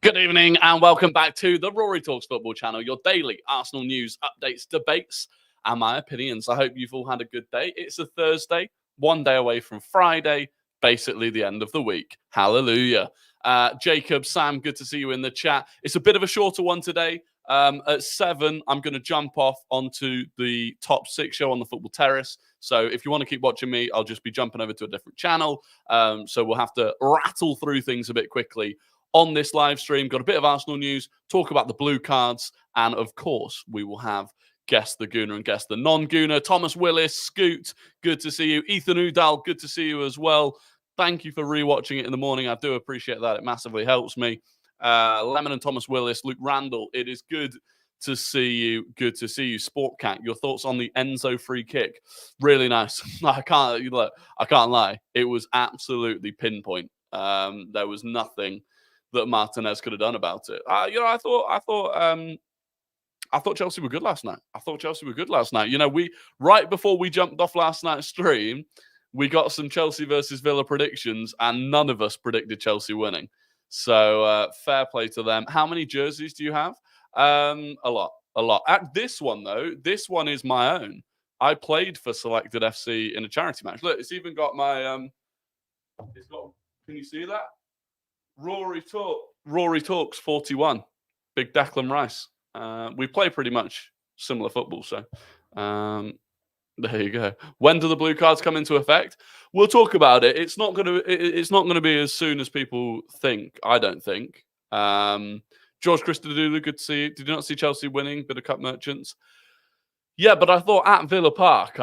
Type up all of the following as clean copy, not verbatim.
Good evening and welcome back to the Rory Talks Football channel, your daily Arsenal news, updates, debates, and my opinions. I hope you've all had a good day. It's a Thursday, one day away from Friday, basically the end of the week. Hallelujah. Jacob, Sam, good to see you in the chat. It's a bit of a shorter one today. At 7, I'm going to jump off onto the top 6 show on the Football Terrace. So if you want to keep watching me, I'll just be jumping over to a different channel. So we'll have to rattle through things a bit quickly on this live stream. Got a bit of Arsenal news, talk about the blue cards, and of course, we will have Guess the Gooner and Guess the Non-Gooner. Thomas Willis, Scoot, good to see you. Ethan Udall, good to see you as well. Thank you for rewatching it in the morning. I do appreciate that. It massively helps me. Lemon and Thomas Willis, Luke Randall, it is good to see you. Good to see you. Sportcat, your thoughts on the Enzo free kick? Really nice. I can't lie. It was absolutely pinpoint. There was nothing that Martinez could have done about it. I thought Chelsea were good last night. We right before we jumped off last night's stream, we got some Chelsea versus Villa predictions, and none of us predicted Chelsea winning. So fair play to them. How many jerseys do you have? A lot. At this one though, this one is my own. I played for Selected FC in a charity match. Look, it's even got my It's got. Can you see that? Rory Talks 41. Big Declan Rice. We play pretty much similar football, so there you go. When do the blue cards come into effect? We'll talk about it. It's not gonna be as soon as people think. I don't think. George Christodoulou, good to see you. Did you not see Chelsea winning? Bit of cup merchants. Yeah, but I thought at Villa Park,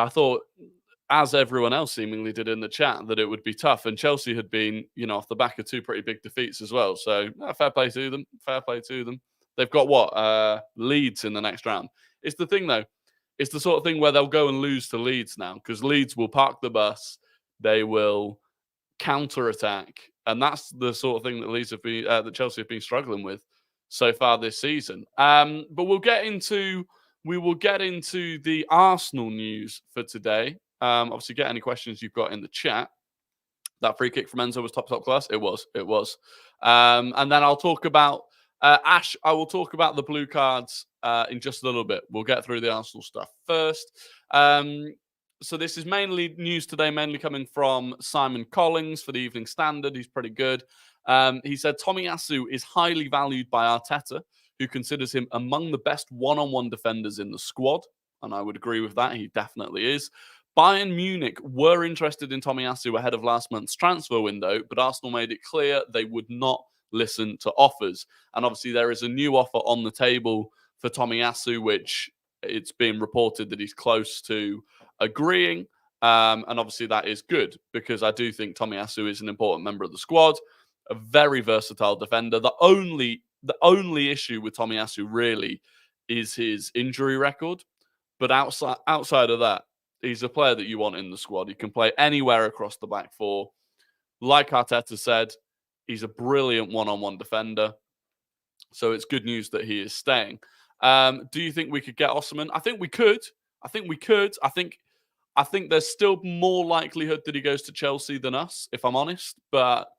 as everyone else seemingly did in the chat, that it would be tough. And Chelsea had been, off the back of 2 pretty big defeats as well. So fair play to them. Fair play to them. They've got what? Leeds in the next round. It's the thing, though. It's the sort of thing where they'll go and lose to Leeds now, because Leeds will park the bus. They will counter-attack. And that's the sort of thing that that Chelsea have been struggling with so far this season. But we will get into the Arsenal news for today. Obviously, get any questions you've got in the chat. That free kick from Enzo was top class. It was. And then I'll talk about Ash. I will talk about the blue cards in just a little bit. We'll get through the Arsenal stuff first. So this is mainly news today, mainly coming from Simon Collins for the Evening Standard. He's pretty good. He said Tomiyasu is highly valued by Arteta, who considers him among the best one-on-one defenders in the squad. And I would agree with that. He definitely is. Bayern Munich were interested in Tomiyasu ahead of last month's transfer window, but Arsenal made it clear they would not listen to offers. And obviously there is a new offer on the table for Tomiyasu, which it's been reported that he's close to agreeing. And obviously that is good, because I do think Tomiyasu is an important member of the squad, a very versatile defender. The only issue with Tomiyasu really is his injury record. But outside of that, he's a player that you want in the squad. He can play anywhere across the back four. Like Arteta said, he's a brilliant one-on-one defender. So it's good news that he is staying. Do you think we could get Osimhen? I think we could. I think there's still more likelihood that he goes to Chelsea than us, if I'm honest. But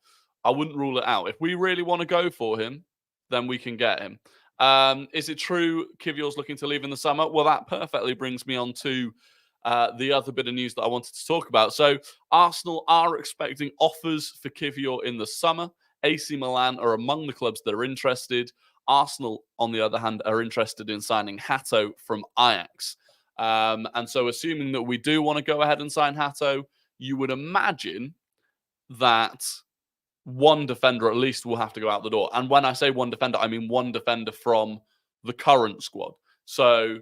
I wouldn't rule it out. If we really want to go for him, then we can get him. Is it true Kivior's looking to leave in the summer? Well, that perfectly brings me on to the other bit of news that I wanted to talk about. So Arsenal are expecting offers for Kivior in the summer. AC Milan are among the clubs that are interested. Arsenal, on the other hand, are interested in signing Hato from Ajax. And so assuming that we do want to go ahead and sign Hato, you would imagine that one defender at least will have to go out the door. And when I say one defender, I mean one defender from the current squad. So,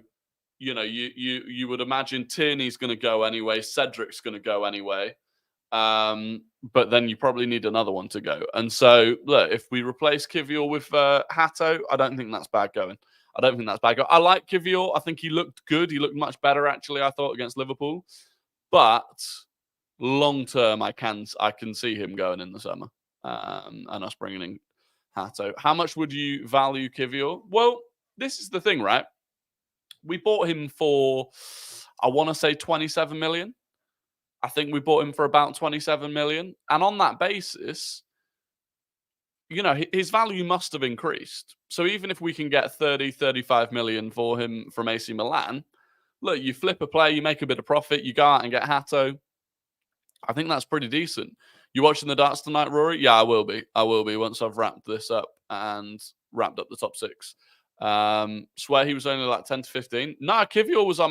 you would imagine Tierney's going to go anyway. Cedric's going to go anyway. But then you probably need another one to go. And so, look, if we replace Kivior with Hato, I don't think that's bad going. I like Kivior. I think he looked good. He looked much better, actually, I thought, against Liverpool. But long term, I can see him going in the summer and us bringing in Hato. How much would you value Kivior? Well, this is the thing, right? We bought him for, I want to say 27 million. I think we bought him for about 27 million. And on that basis, his value must have increased. So even if we can get 30, 35 million for him from AC Milan, look, you flip a player, you make a bit of profit, you go out and get Hato. I think that's pretty decent. You watching the darts tonight, Rory? Yeah, I will be. I will be once I've wrapped this up and wrapped up the top six. Swear he was only like 10 to 15. Nah, Kivior was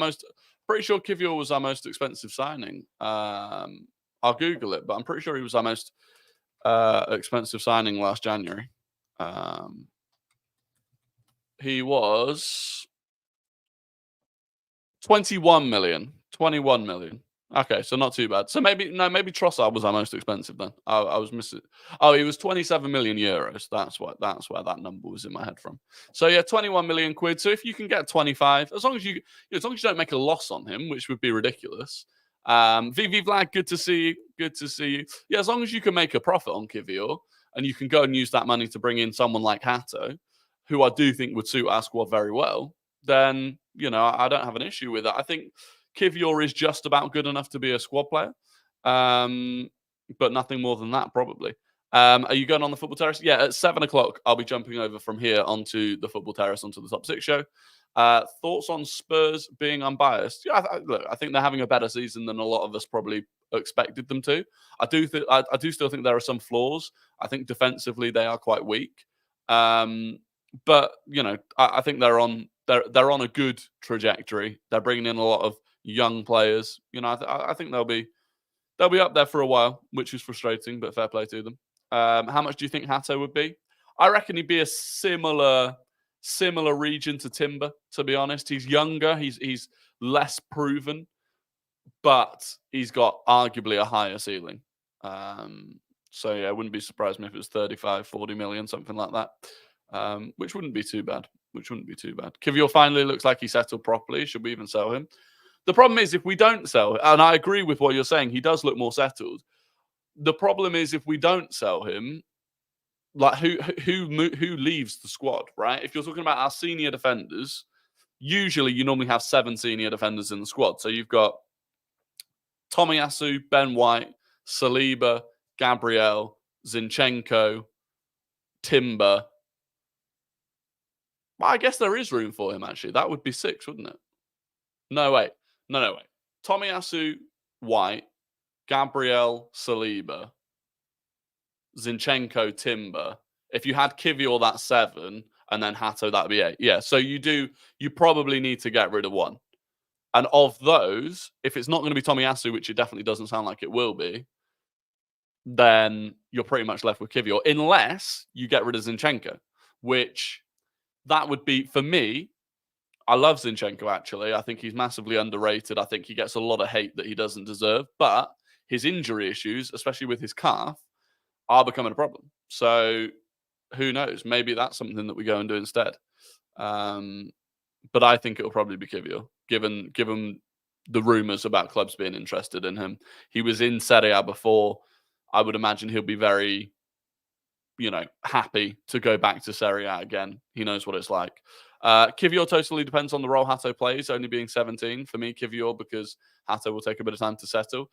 pretty sure Kivior was our most expensive signing. I'll Google it, but I'm pretty sure he was our most expensive signing last January. He was 21 million. 21 million. Okay, so not too bad. So maybe Trossard was our most expensive then. I was missing. Oh, he was 27 million euros. That's where that number was in my head from. So yeah, 21 million quid. So if you can get 25, as long as you don't make a loss on him, which would be ridiculous. VV Vlad, good to see you. Good to see you. Yeah, as long as you can make a profit on Kivior and you can go and use that money to bring in someone like Hato, who I do think would suit our squad very well, then I don't have an issue with that. I think Kivior is just about good enough to be a squad player, but nothing more than that, probably. Are you going on the football terrace? Yeah, at 7 o'clock, I'll be jumping over from here onto the football terrace, onto the top six show. Thoughts on Spurs being unbiased? Yeah, look, I think they're having a better season than a lot of us probably expected them to. I do still think there are some flaws. I think defensively they are quite weak, but I think they're on a good trajectory. They're bringing in a lot of young players. I think they'll be up there for a while, which is frustrating, but fair play to them. How much do you think Hato would be? I reckon he'd be a similar region to Timber, to be honest. He's younger, he's less proven, but he's got arguably a higher ceiling. So yeah, it wouldn't be surprised me if it was 35, 40 million, something like that. Which wouldn't be too bad. Kivior finally looks like he settled properly. Should we even sell him? The problem is if we don't sell, and I agree with what you're saying, he does look more settled. The problem is if we don't sell him, like who leaves the squad, right? If you're talking about our senior defenders, usually you normally have 7 senior defenders in the squad. So you've got Tomiyasu, Ben White, Saliba, Gabriel, Zinchenko, Timber. Well, I guess there is room for him, actually. That would be 6, wouldn't it? No, wait. Tomiyasu, White, Gabriel, Saliba, Zinchenko, Timber. If you had Kivior, that's 7, and then Hato, that'd be 8. Yeah, so you probably need to get rid of 1. And of those, if it's not going to be Tomiyasu, which it definitely doesn't sound like it will be, then you're pretty much left with Kivior, unless you get rid of Zinchenko, which that would be, for me, I love Zinchenko, actually. I think he's massively underrated. I think he gets a lot of hate that he doesn't deserve. But his injury issues, especially with his calf, are becoming a problem. So who knows? Maybe that's something that we go and do instead. But I think it'll probably be Kivior, given the rumours about clubs being interested in him. He was in Serie A before. I would imagine he'll be very, happy to go back to Serie A again. He knows what it's like. Kivior totally depends on the role Hato plays, only being 17 for me, Kivior, because Hato will take a bit of time to settle.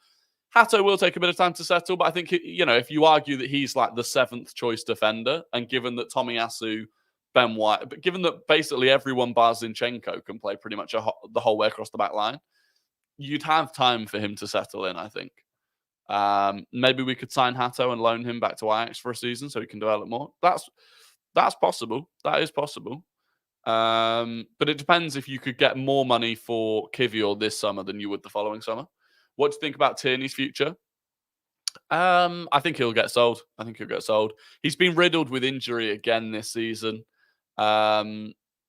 But I think, if you argue that he's like the 7th choice defender, and given that Tomiyasu, Ben White, but given that basically everyone bar Zinchenko can play pretty much the whole way across the back line, you'd have time for him to settle in, I think. Maybe we could sign Hato and loan him back to Ajax for a season so he can develop more. That's possible. That is possible. But it depends if you could get more money for Kivior this summer than you would the following summer. What do you think about Tierney's future? I think he'll get sold. He's been riddled with injury again this season.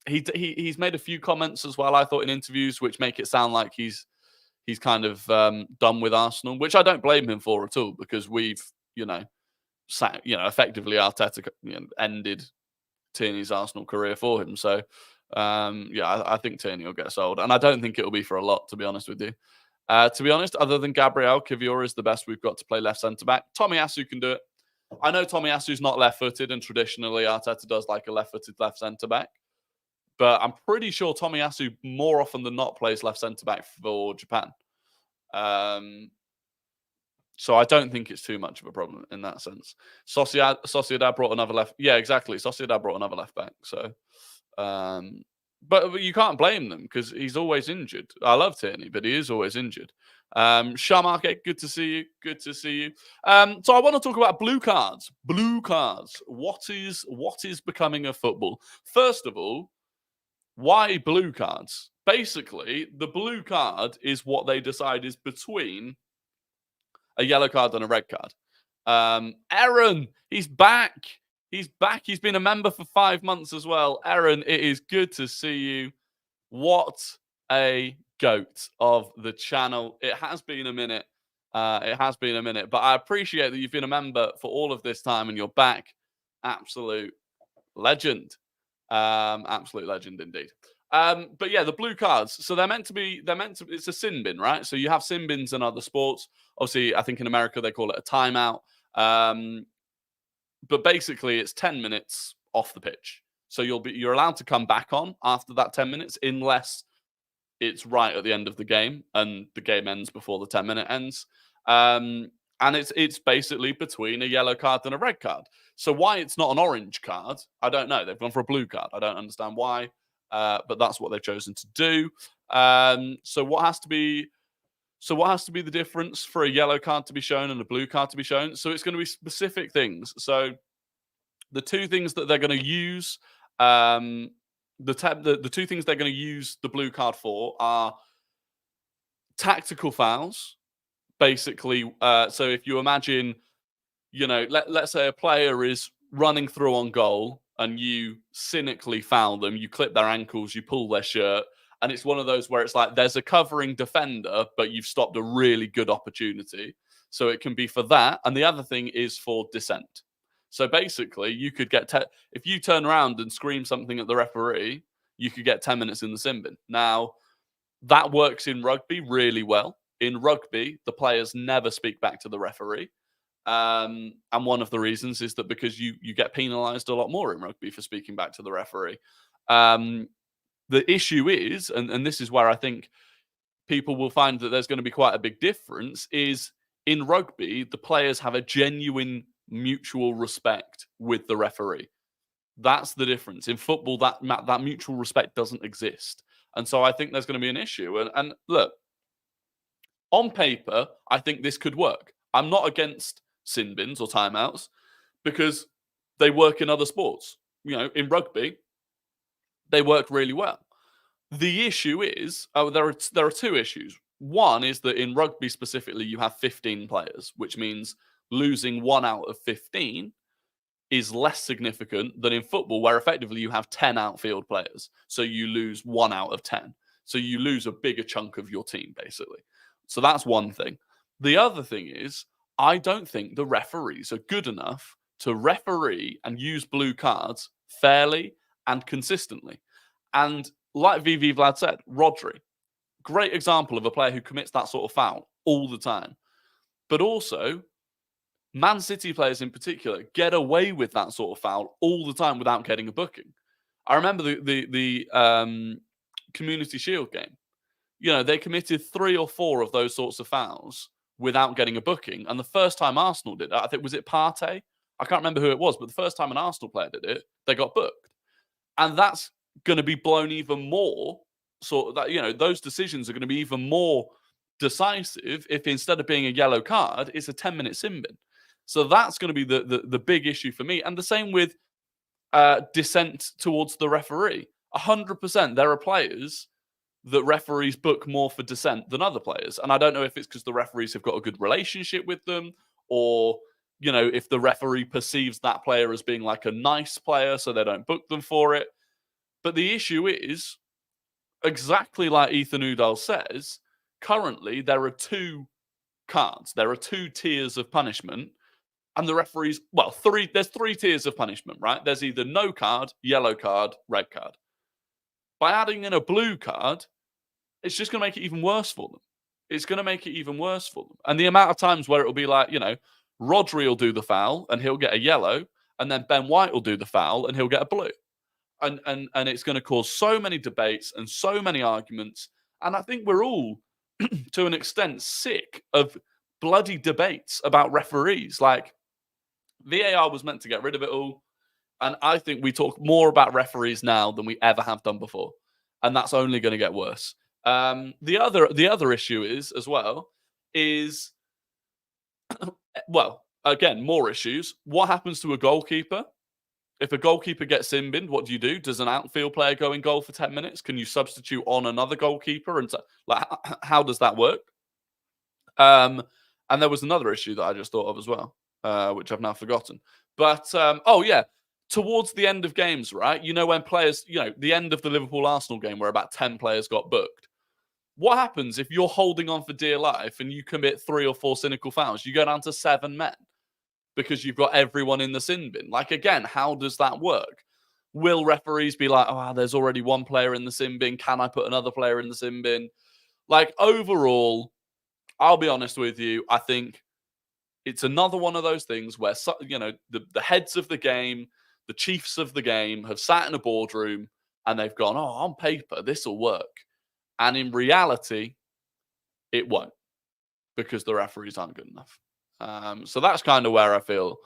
He's made a few comments as well, I thought, in interviews, which make it sound like he's kind of done with Arsenal, which I don't blame him for at all, because we've, effectively Arteta ended Tierney's Arsenal career for him. So, I think Tierney will get sold, and I don't think it'll be for a lot, to be honest with you. To be honest, other than Gabriel, Kivior is the best we've got to play left centre-back. Tomiyasu can do it. I know Tomiyasu's not left-footed, and traditionally Arteta does like a left-footed left centre-back. But I'm pretty sure Tomiyasu more often than not plays left centre-back for Japan. So I don't think it's too much of a problem in that sense. Sociedad brought another left. Yeah, exactly. Sociedad brought another left back. So, but you can't blame them because he's always injured. I love Tierney, but he is always injured. Sharmarke, good to see you. Good to see you. So I want to talk about blue cards. Blue cards. What is becoming of football? First of all, why blue cards? Basically, the blue card is what they decide is between a yellow card and a red card. Aaron, he's back. He's back. He's been a member for 5 months as well. Aaron, it is good to see you. What a goat of the channel. It has been a minute. But I appreciate that you've been a member for all of this time and you're back. Absolute legend. Absolute legend indeed. But yeah, the blue cards. So it's a sin bin, right? So you have sin bins in other sports. Obviously, I think in America they call it a timeout. But basically it's 10 minutes off the pitch. So you're allowed to come back on after that 10 minutes unless it's right at the end of the game and the game ends before the 10-minute ends. And it's basically between a yellow card and a red card. So why it's not an orange card, I don't know. They've gone for a blue card. I don't understand why. But that's what they've chosen to do. So what has to be the difference for a yellow card to be shown and a blue card to be shown? So it's going to be specific things. So the two things that they're going to use, the two things they're going to use the blue card for are tactical fouls. Basically, so if you imagine, let's say a player is running through on goal and you cynically foul them, you clip their ankles, you pull their shirt, and it's one of those where it's like there's a covering defender, but you've stopped a really good opportunity. So it can be for that. And the other thing is for dissent. So basically, you could get if you turn around and scream something at the referee, you could get 10 minutes in the sin bin. Now, that works in rugby really well. In rugby, the players never speak back to the referee. And one of the reasons is that because you get penalised a lot more in rugby for speaking back to the referee. The issue is, and this is where I think people will find that there's going to be quite a big difference, is in rugby, the players have a genuine mutual respect with the referee. That's the difference. In football, that mutual respect doesn't exist. And so I think there's going to be an issue. And look, on paper, I think this could work. I'm not against sin bins or timeouts because they work in other sports. In rugby, they work really well. The issue is, there are two issues. One is that in rugby specifically, you have 15 players, which means losing 1 out of 15 is less significant than in football, where effectively you have 10 outfield players. So you lose 1 out of 10. So you lose a bigger chunk of your team, basically. So that's one thing. The other thing is, I don't think the referees are good enough to referee and use blue cards fairly and consistently. And like VV Vlad said, Rodri, great example of a player who commits that sort of foul all the time. But also, Man City players in particular get away with that sort of foul all the time without getting a booking. I remember the Community Shield game. They committed 3 or 4 of those sorts of fouls without getting a booking. And the first time Arsenal did it, I think, was it Partey? I can't remember who it was, but the first time an Arsenal player did it, they got booked. And that's going to be blown even more. So that, those decisions are going to be even more decisive if instead of being a yellow card, it's a 10-minute sin bin. So that's going to be the big issue for me. And the same with dissent towards the referee. 100%, there are players that referees book more for dissent than other players. And I don't know if it's because the referees have got a good relationship with them, or, if the referee perceives that player as being like a nice player, so they don't book them for it. But the issue is, exactly like Ethan Udall says, currently there are 2 cards. There are 2 tiers of punishment. And the referees, there's 3 tiers of punishment, right? There's either no card, yellow card, red card. By adding in a blue card, it's just going to make it even worse for them. It's going to make it even worse for them. And the amount of times where it'll be like, Rodri will do the foul and he'll get a yellow, and then Ben White will do the foul and he'll get a blue. And it's going to cause so many debates and so many arguments. And I think we're all, to an extent, sick of bloody debates about referees. Like, VAR was meant to get rid of it all. And I think we talk more about referees now than we ever have done before. And that's only going to get worse. The other issue is, as well, is, well, again, more issues. What happens to a goalkeeper? If a goalkeeper gets sin binned, what do? Does an outfield player go in goal for 10 minutes? Can you substitute on another goalkeeper? And like, how does that work? And there was another issue that I just thought of as well, which I've now forgotten. But, oh, yeah, towards the end of games, right? You know, when players, the end of the Liverpool-Arsenal game where about 10 players got booked. What happens if you're holding on for dear life and you commit 3 or 4 cynical fouls? You go down to 7 men because you've got everyone in the sin bin. Like, again, how does that work? Will referees be like, oh, there's already one player in the sin bin. Can I put another player in the sin bin? Like, overall, I'll be honest with you, I think it's another one of those things where, the heads of the game, the chiefs of the game have sat in a boardroom and they've gone, oh, on paper, this will work. And in reality, it won't, because the referees aren't good enough. So that's kind of where I feel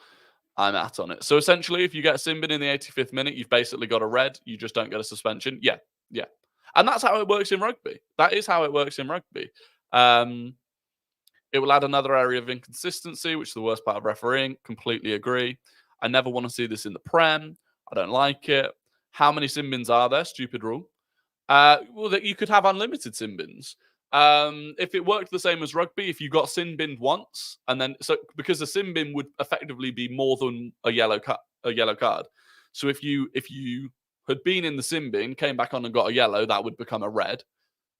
I'm at on it. So essentially, if you get a sin bin in the 85th minute, you've basically got a red. You just don't get a suspension. Yeah. And that's how it works in rugby. That is how it works in rugby. It will add another area of inconsistency, which is the worst part of refereeing. Completely agree. I never want to see this in the Prem. I don't like it. How many sin bins are there? Stupid rule. Well, that you could have unlimited sin bins. If it worked the same as rugby, if you got sin binned once, and then because a sin bin would effectively be more than a yellow card. So if you had been in the sin bin, came back on and got a yellow, that would become a red.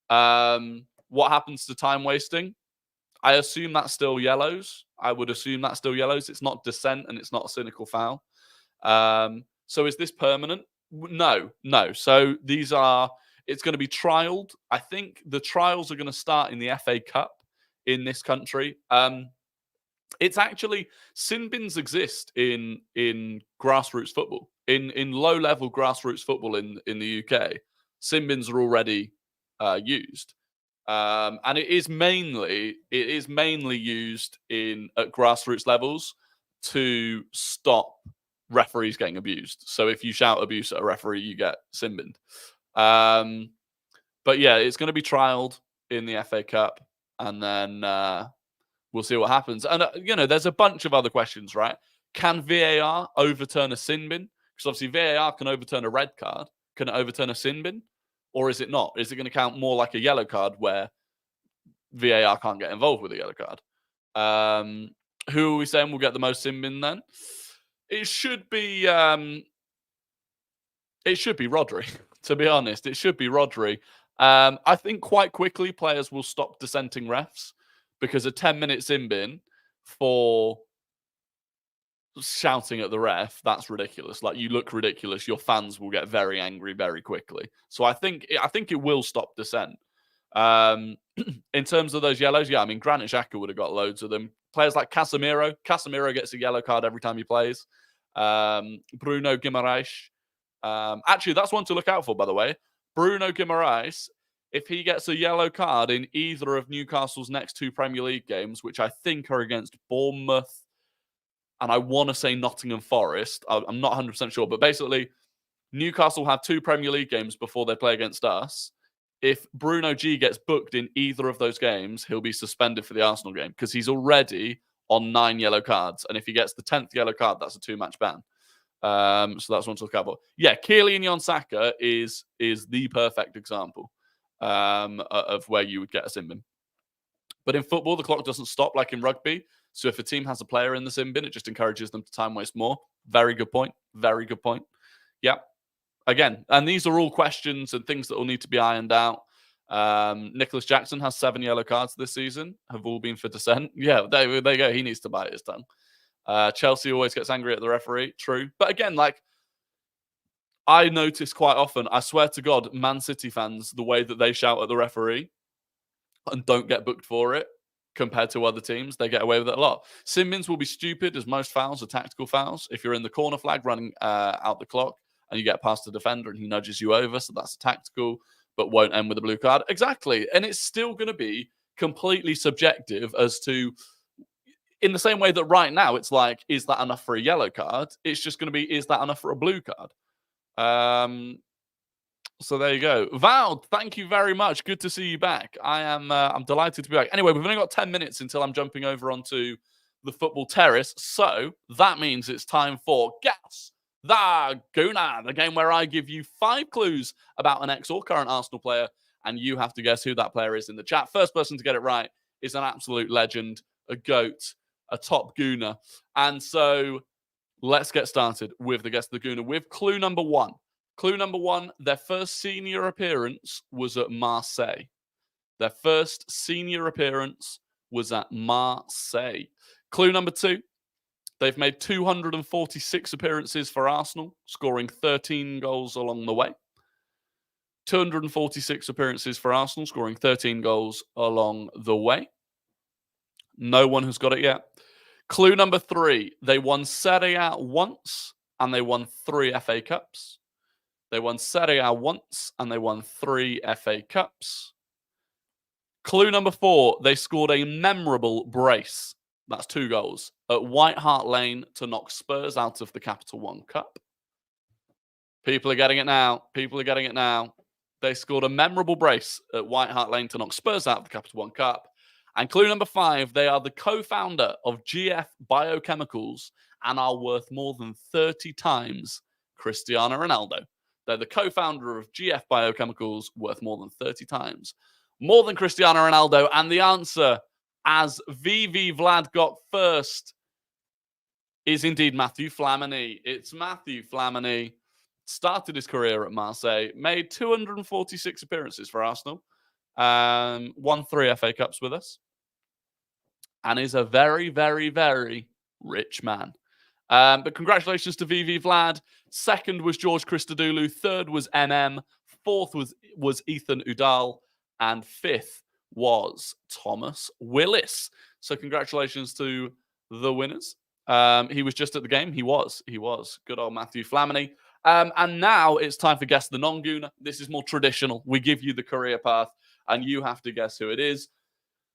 What happens to time wasting? I assume that's still yellows. I would assume that's still yellows. It's not dissent and it's not a cynical foul. So is this permanent? No. So it's going to be trialed. I think the trials are going to start in the FA Cup in this country. It's actually, sin bins exist in grassroots football, in low-level grassroots football in the UK. Sin bins are already used. And it is mainly used at grassroots levels to stop referees getting abused. So if you shout abuse at a referee, you get sin binned. But yeah, it's going to be trialed in the FA Cup, and then we'll see what happens. And there's a bunch of other questions, right? Can VAR overturn a sin bin? Because obviously VAR can overturn a red card. Can it overturn a sin bin? Or is it not? Is it going to count more like a yellow card where VAR can't get involved with a yellow card? Who are we saying will get the most sin bin then? It should be Rodri, to be honest. It should be Rodri. I think quite quickly players will stop dissenting refs, because a 10-minute sin bin for shouting at the ref, that's ridiculous. Like, you look ridiculous. Your fans will get very angry very quickly. So I think it will stop dissent. In terms of those yellows, yeah, I mean, Granit Xhaka would have got loads of them. Players like Casemiro gets a yellow card every time he plays. Bruno Guimaraes. Actually, that's one to look out for, by the way. Bruno Guimaraes, if he gets a yellow card in either of Newcastle's next 2 Premier League games, which I think are against Bournemouth, and I want to say Nottingham Forest. I'm not 100% sure. But basically, Newcastle have 2 Premier League games before they play against us. If Bruno G gets booked in either of those games, he'll be suspended for the Arsenal game, because he's already on 9 yellow cards. And if he gets the 10th yellow card, that's a 2-match ban. So that's one to look out for. Yeah, Kylian Saka is the perfect example of where you would get a sin bin. But in football, the clock doesn't stop like in rugby. So if a team has a player in the sin bin, it just encourages them to time waste more. Very good point. Yeah. Again, and these are all questions and things that will need to be ironed out. Nicholas Jackson has 7 yellow cards this season, have all been for dissent. Yeah, there you go. He needs to bite his tongue. Chelsea always gets angry at the referee. True. But again, like, I notice quite often, I swear to God, Man City fans, the way that they shout at the referee and don't get booked for it, compared to other teams, they get away with it a lot. Sin bins will be stupid, as most fouls are tactical fouls. If you're in the corner flag running out the clock and you get past the defender and he nudges you over, so that's a tactical, but won't end with a blue card. Exactly. And it's still going to be completely subjective as to in the same way that right now it's like, is that enough for a yellow card? It's just going to be, is that enough for a blue card? So there you go. Val, thank you very much. Good to see you back. I'm delighted to be back. Anyway, we've only got 10 minutes until I'm jumping over onto the football terrace. So that means it's time for Guess the Gooner, the game where I give you 5 clues about an ex or current Arsenal player, and you have to guess who that player is in the chat. First person to get it right is an absolute legend, a GOAT, a top Gooner. And so let's get started with the Guess the Gooner with clue number 1. Clue number 1, their first senior appearance was at Marseille. Their first senior appearance was at Marseille. Clue number 2, they've made 246 appearances for Arsenal, scoring 13 goals along the way. 246 appearances for Arsenal, scoring 13 goals along the way. No one has got it yet. Clue number 3, they won Serie A once, and they won 3 FA Cups. They won Serie A once, and they won 3 FA Cups. Clue number 4, they scored a memorable brace. That's 2 goals at White Hart Lane to knock Spurs out of the Capital One Cup. People are getting it now. People are getting it now. They scored a memorable brace at White Hart Lane to knock Spurs out of the Capital One Cup. And clue number 5, they are the co-founder of GF Biochemicals and are worth more than 30 times Cristiano Ronaldo. They're the co-founder of GF Biochemicals, worth more than 30 times more than Cristiano Ronaldo. And the answer, as VV Vlad got first, is indeed Matthew Flamini. It's Matthew Flamini. Started his career at Marseille, made 246 appearances for Arsenal, won 3 FA Cups with us, and is a very, very, very rich man. But congratulations to VV Vlad. Second was George Christodoulou. Third was MM. Fourth was Ethan Udall. And 5th was Thomas Willis. So congratulations to the winners. He was just at the game. He was. Good old Matthew Flamini. And now it's time for Guess the Non-Gooner. This is more traditional. We give you the career path, and you have to guess who it is.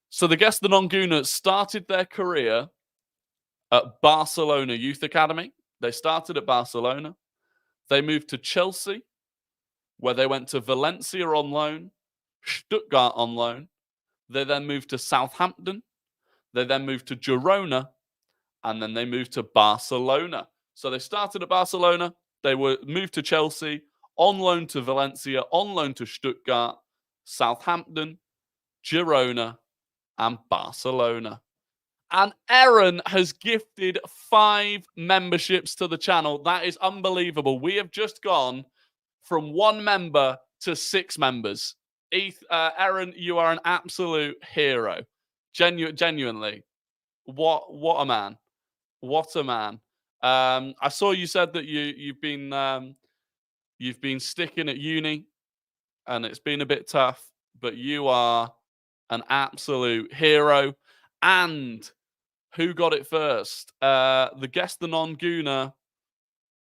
So the Guess the Non-Gooner started their career at Barcelona Youth Academy. They started at Barcelona. They moved to Chelsea, where they went to Valencia on loan, Stuttgart on loan. They then moved to Southampton. They then moved to Girona, and then they moved to Barcelona. So they started at Barcelona. They were moved to Chelsea, on loan to Valencia, on loan to Stuttgart, Southampton, Girona, and Barcelona. And Aaron has gifted 5 memberships to the channel. That is unbelievable. We have just gone from 1 member to 6 members. Aaron, you are an absolute hero. Genuinely. What a man. What a man. I saw you said that you've been sticking at uni, and it's been a bit tough, but you are an absolute hero. And who got it first? The Guess the Non-Gooner.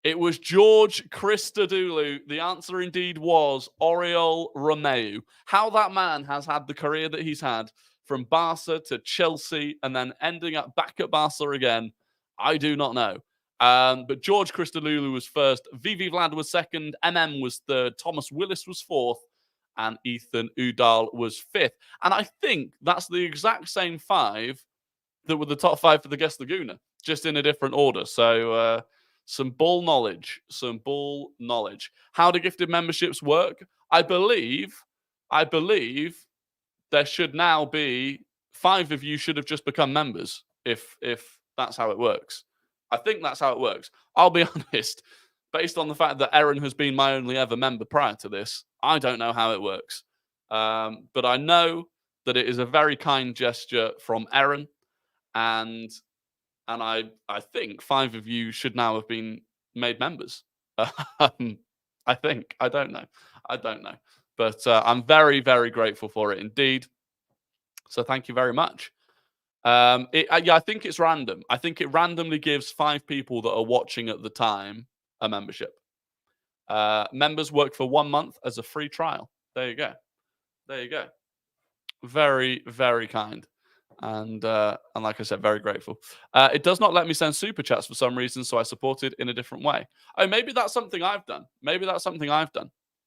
It was George Christodoulou. The answer indeed was Oriol Romeu. How that man has had the career that he's had, from Barca to Chelsea and then ending up back at Barca again, I do not know. But George Christodoulou was first. VV Vlad was second. MM was third. Thomas Willis was fourth. And Ethan Udall was 5th. And I think that's the exact same 5 that were the top 5 for the Guess the Gooner, just in a different order. So some ball knowledge. How do gifted memberships work? I believe there should now be 5 of you should have just become members if that's how it works. I think that's how it works. I'll be honest, based on the fact that Aaron has been my only ever member prior to this, I don't know how it works. But I know that it is a very kind gesture from Aaron, and I think 5 of you should now have been made members. I think. I don't know. But I'm very, very grateful for it indeed. So thank you very much. I think it's random. I think it randomly gives 5 people that are watching at the time a membership. Members work for 1 month as a free trial. There you go. Very, very kind. And like I said, very grateful. It does not let me send super chats for some reason, so I supported in a different way. Oh, maybe that's something I've done.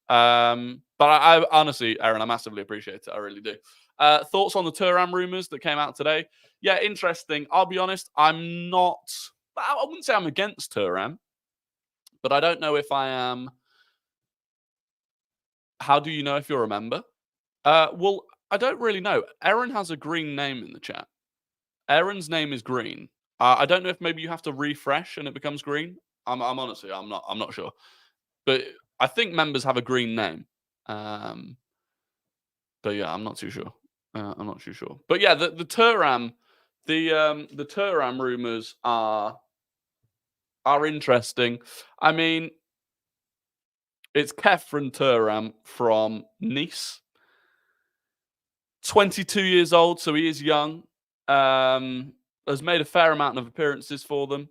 But I honestly, Aaron, I massively appreciate it. I really do. Thoughts on the Thuram rumors that came out today? Yeah, interesting. I'll be honest, I wouldn't say I'm against Thuram, but I don't know if I am. How do you know if you're a member? Well, I don't really know. Aaron has a green name in the chat. Aaron's name is green. I don't know if maybe you have to refresh and it becomes green. I'm honestly, I'm not sure. But I think members have a green name. But yeah, I'm not too sure. But yeah, the Thuram, the Thuram rumors are interesting. I mean, it's Kefren Thuram from Nice. 22 years old, so he is young. Has made a fair amount of appearances for them.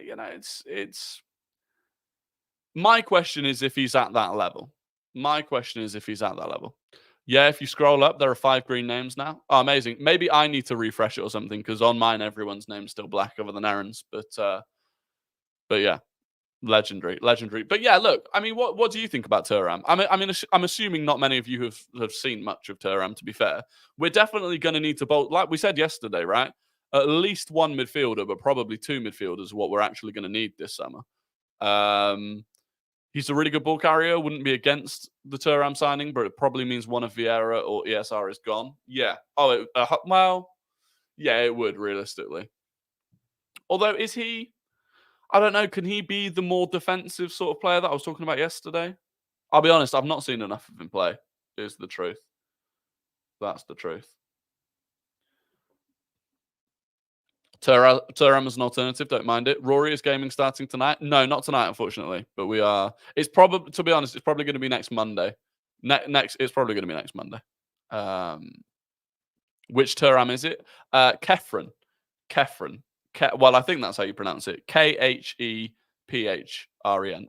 You know, it's. My question is if he's at that level. Yeah, if you scroll up, there are 5 green names now. Oh, amazing. Maybe I need to refresh it or something because on mine, everyone's name's still black other than Aaron's. But yeah, legendary. But yeah, look, I mean, what do you think about Thuram? I'm assuming not many of you have seen much of Thuram, to be fair. We're definitely going to need to bolt, like we said yesterday, right? At least 1 midfielder, but probably 2 midfielders is what we're actually going to need this summer. He's a really good ball carrier. Wouldn't be against the Thuram signing, but it probably means one of Vieira or ESR is gone. Yeah. Oh, well, yeah, it would realistically. Although, is he? I don't know. Can he be the more defensive sort of player that I was talking about yesterday? I'll be honest. I've not seen enough of him play. Is the truth. That's the truth. Thuram as an alternative, don't mind it. Rory is gaming starting tonight. No, not tonight, unfortunately. But we are. It's probably, to be honest, it's probably going to be next Monday. It's probably going to be next Monday. Which Thuram is it? Kefren. Well, I think that's how you pronounce it. Khephren.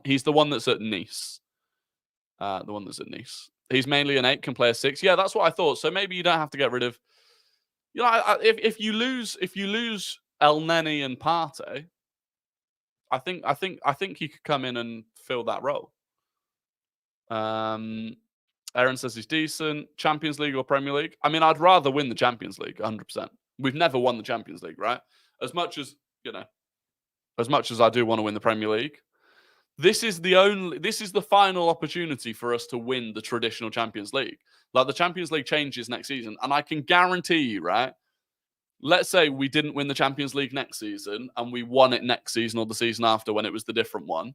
He's the one that's at Nice. He's mainly an 8, can play a 6. Yeah, that's what I thought. So maybe you don't have to get rid of. You know, if you lose El Neni and Partey, I think he could come in and fill that role. Aaron says he's decent. Champions League or Premier League? I mean, I'd rather win the Champions League, 100%. We've never won the Champions League, right? As much as I do want to win the Premier League, this is the final opportunity for us to win the traditional Champions League. Like, the Champions League changes next season, and I can guarantee you, right? Let's say we didn't win the Champions League next season and we won it next season or the season after when it was the different one.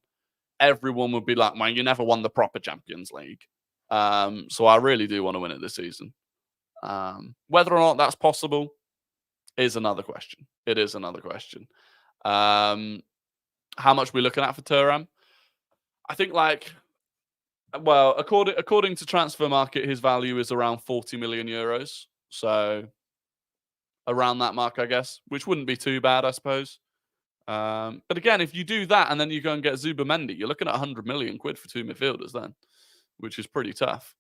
Everyone would be like, man, you never won the proper Champions League. So I really do want to win it this season. Whether or not that's possible is another question. It is another question. How much we're looking at for Thuram? I think, according to Transfer Market, his value is around 40 million euros. So around that mark, I guess, which wouldn't be too bad, I suppose. But again, if you do that and then you go and get Zubamendi, you're looking at 100 million quid for 2 midfielders then, which is pretty tough.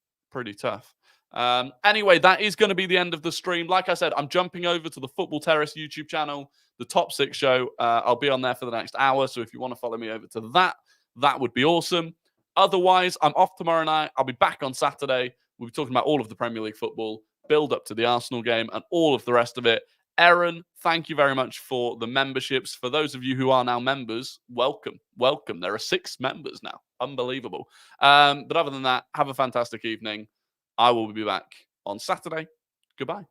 Anyway, that is going to be the end of the stream. Like I said, I'm jumping over to the Football Terrace YouTube channel, the Top 6 show. I'll be on there for the next hour. So if you want to follow me over to that would be awesome. Otherwise, I'm off tomorrow night. I'll be back on Saturday. We'll be talking about all of the Premier League football, build up to the Arsenal game, and all of the rest of it. Aaron, thank you very much for the memberships. For those of you who are now members, welcome. There are 6 members now. Unbelievable. But other than that, have a fantastic evening. I will be back on Saturday. Goodbye.